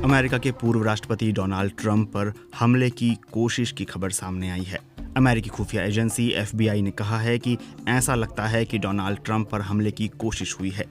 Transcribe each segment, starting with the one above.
America के पूर्व राष्ट्रपति डोनाल्ड ट्रंप पर हमले की कोशिश की खबर सामने आई है। अमेरिकी खुफिया एजेंसी FBI ने कहा है कि ऐसा लगता है कि डोनाल्ड ट्रंप पर हमले की कोशिश हुई है।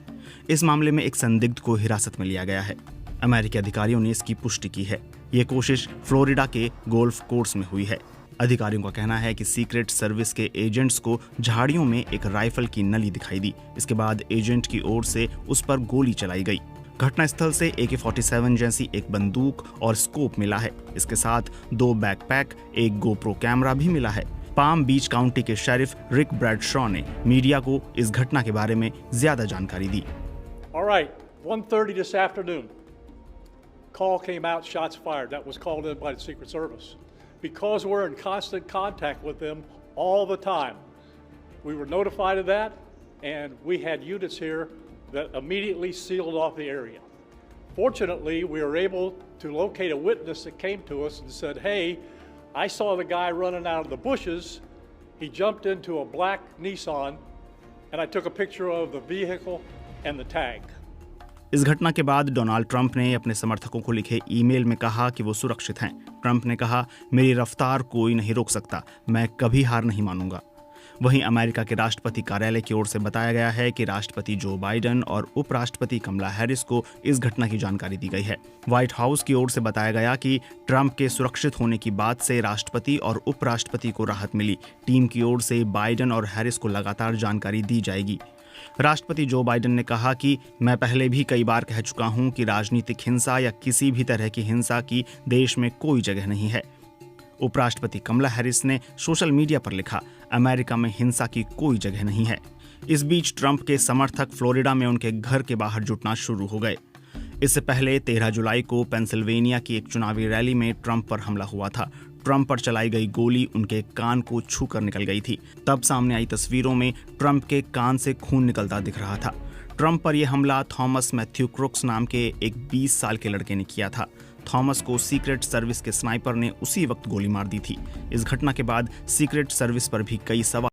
इस मामले में एक संदिग्ध को हिरासत में लिया गया है। अमेरिकी अधिकारियों ने इसकी पुष्टि की है। ये कोशिश फ्लोरिडा के गोल्फ कोर्स में हुई है। अधिकारियों का कहना है कि सीक्रेट सर्विस के एजेंट्स को झाड़ियों में एक राइफल की नली दिखाई दी। इसके बाद एजेंट की ओर से उस पर गोली चलाई गई। घटनास्थल से AK-47 जैसी एक बंदूक और स्कोप मिला है। इसके साथ 2 बैकपैक, एक GoPro कैमरा भी मिला है। पाम बीच काउंटी के शेरिफ रिक ब्रैडशॉ ने मीडिया को इस घटना के बारे में ज्यादा जानकारी दी। All right, 1:30 this afternoon. Call came out, shots fired. That was called in by the Secret Service. Because we're in constant contact with them all the time, we were notified of that, and we had units here that immediately sealed off the area. Fortunately, we were able to locate a witness that came to us and said, hey, I saw the guy running out of the bushes. He jumped into a black Nissan, and I took a picture of the vehicle and the tag. इस घटना के बाद Donald Trump ने अपने समर्थकों को लिखे email में कहा कि वो सुरक्षित हैं। ट्रंप ने कहा, मेरी रफ्तार कोई नहीं रोक सकता, मैं कभी हार नहीं मानूंगा। वहीं अमेरिका के राष्ट्रपति कार्यालय की ओर से बताया गया है कि राष्ट्रपति जो बाइडेन और उपराष्ट्रपति कमला हैरिस को इस घटना की जानकारी दी गई है। व्हाइट हाउस की ओर से बताया गया कि ट्रंप के सुरक्षित होने की बात से राष्ट्रपति और उपराष्ट्रपति को राहत मिली। टीम की ओर से बाइडेन और हैरिस को लगातार जानकारी दी जाएगी। राष्ट्रपति जो बाइडेन ने कहा कि मैं पहले भी कई बार कह चुका हूं कि राजनीतिक हिंसा या किसी भी तरह की हिंसा की देश में कोई जगह नहीं है। उपराष्ट्रपति कमला हैरिस ने सोशल मीडिया पर लिखा, अमेरिका में हिंसा की कोई जगह नहीं है। इस बीच ट्रंप के समर्थक फ्लोरिडा में उनके घर के बाहर जुटना शुरू हो गए। इससे पहले 13 जुलाई को पेंसिल्वेनिया की एक चुनावी रैली में ट्रंप पर हमला हुआ था। ट्रंप पर चलाई गई गोली उनके कान को छूकर निकल गई थी। तब सामने आई तस्वीरों में ट्रंप के कान से खून निकलता दिख रहा था। ट्रंप पर यह हमला थॉमस मैथ्यू क्रुक्स नाम के एक 20 साल के लड़के ने किया था। थॉमस को सीक्रेट सर्विस के स्नाइपर ने उसी वक्त गोली मार दी थी। इस घटना के बाद सीक्रेट सर्विस पर भी कई सवाल